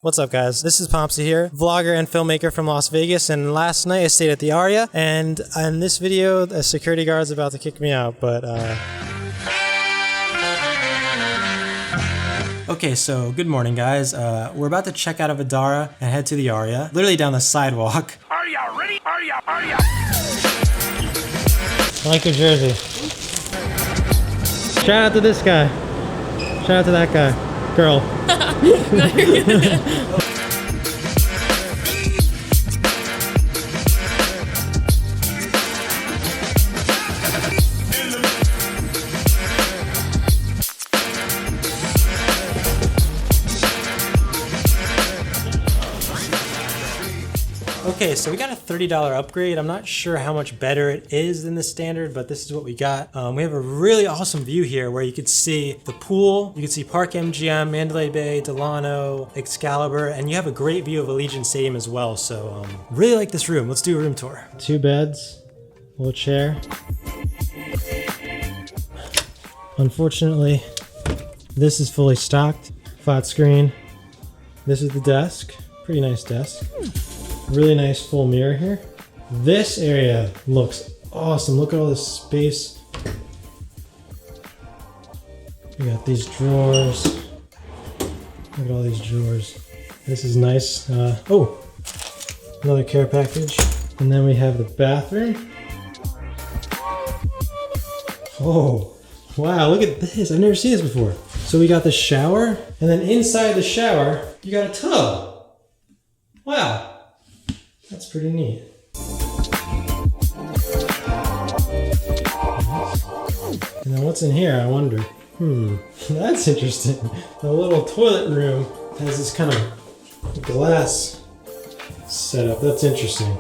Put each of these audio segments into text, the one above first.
What's up, guys? This is Pompsie here, vlogger and filmmaker from Las Vegas, and last night I stayed at the Aria, and in this video, a security guard's about to kick me out, but Okay, so good morning, guys. We're about to check out of Adara and head to the Aria, literally down the sidewalk. Are ya ready? Are ya? I like your jersey. Shout out to this guy. Shout out to that guy. Girl. No, you're good. Okay, so we got a $30 upgrade. I'm not sure how much better it is than the standard, but this is what we got. We have a really awesome view here where you can see the pool, you can see Park MGM, Mandalay Bay, Delano, Excalibur, and you have a great view of Allegiant Stadium as well. So really like this room. Let's do a room tour. 2 beds, a little chair. Unfortunately, this is fully stocked. Flat screen. This is the desk. Pretty nice desk. Really nice full mirror here. This area looks awesome. Look at all this space. We got these drawers. Look at all these drawers. This is nice. Oh, another care package. And then we have the bathroom. Oh, wow, look at this. I've never seen this before. So we got the shower, and then inside the shower, you got a tub. Wow. That's pretty neat. And then what's in here, I wonder? That's interesting. The little toilet room has this kind of glass setup. That's interesting.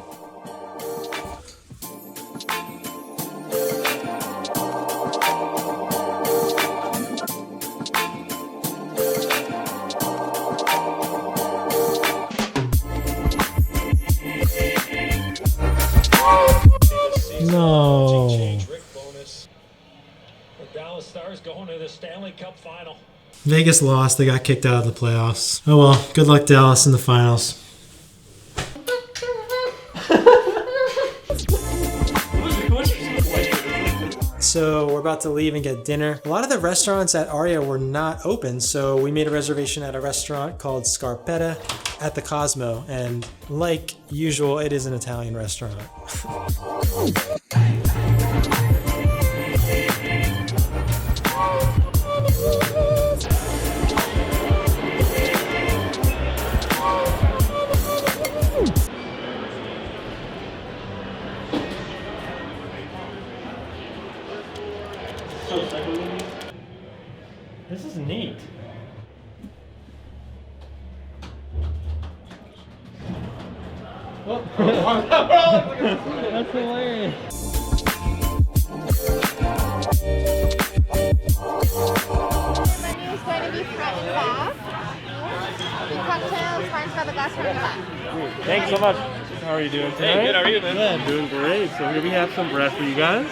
No. Dallas Stars going to the Stanley Cup final. Vegas lost. They got kicked out of the playoffs. Oh well. Good luck, Dallas, in the finals. So we're about to leave and get dinner. A lot of the restaurants at Aria were not open, so we made a reservation at a restaurant called Scarpetta at the Cosmo, and like usual, it is an Italian restaurant. This is neat. Oh. That's hilarious. The menu is going to be front and back. The cocktails, French by the glass from the back. Thanks so much. How are you doing today? Hey, good. How are you, man? Yeah, doing great. So here we have some bread for you guys.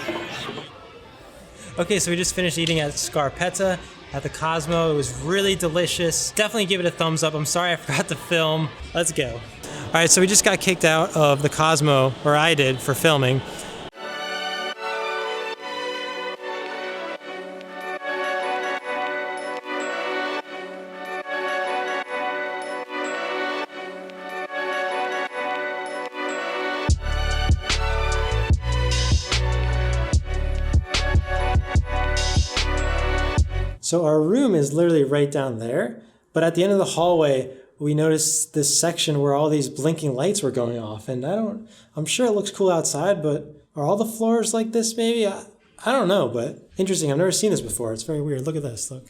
Okay, so we just finished eating at Scarpetta at the Cosmo. It was really delicious. Definitely give it a thumbs up. I'm sorry I forgot to film. Let's go. All right, so we just got kicked out of the Cosmo, or I did, for filming. So our room is literally right down there, but at the end of the hallway, we noticed this section where all these blinking lights were going off, and I'm sure it looks cool outside, but are all the floors like this maybe? I don't know, but interesting. I've never seen this before. It's very weird. Look at this, look.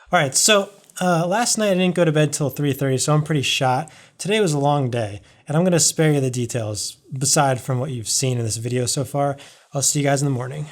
All right, so last night I didn't go to bed till 3:30, so I'm pretty shot. Today was a long day, and I'm gonna spare you the details, beside from what you've seen in this video so far. I'll see you guys in the morning.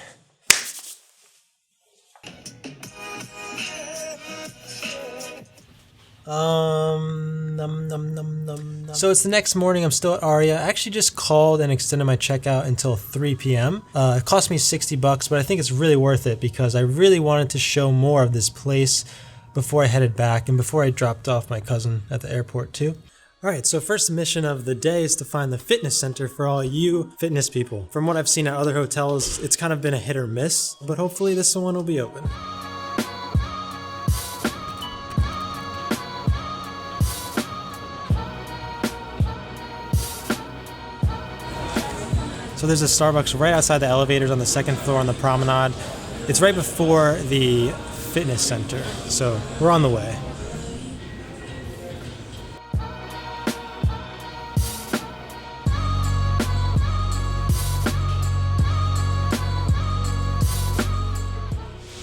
Num, num, num, num, num. So it's the next morning. I'm still at Aria. I actually just called and extended my checkout until 3 p.m. It cost me $60, but I think it's really worth it because I really wanted to show more of this place before I headed back and before I dropped off my cousin at the airport too. Alright, so first mission of the day is to find the fitness center for all you fitness people. From what I've seen at other hotels, it's kind of been a hit or miss, but hopefully this one will be open. So there's a Starbucks right outside the elevators on the second floor on the promenade. It's right before the fitness center, so we're on the way.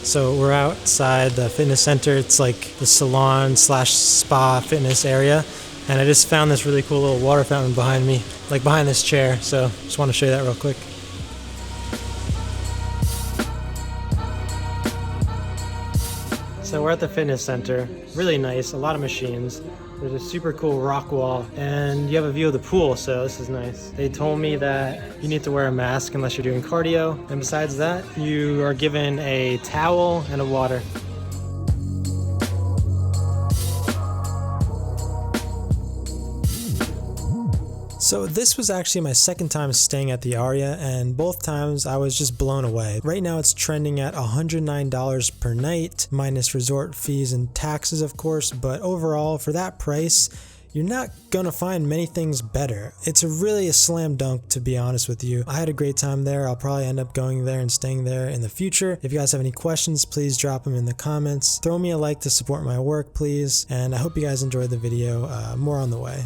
So we're outside the fitness center. It's like the salon slash spa fitness area. And I just found this really cool little water fountain behind me, like behind this chair. So just want to show you that real quick. So we're at the fitness center. Really nice, a lot of machines. There's a super cool rock wall and you have a view of the pool, so this is nice. They told me that you need to wear a mask unless you're doing cardio. And besides that, you are given a towel and a water. So this was actually my second time staying at the Aria, and both times I was just blown away. Right now it's trending at $109 per night, minus resort fees and taxes of course, but overall for that price, you're not gonna find many things better. It's really a slam dunk, to be honest with you. I had a great time there. I'll probably end up going there and staying there in the future. If you guys have any questions, please drop them in the comments. Throw me a like to support my work, please. And I hope you guys enjoyed the video. More on the way.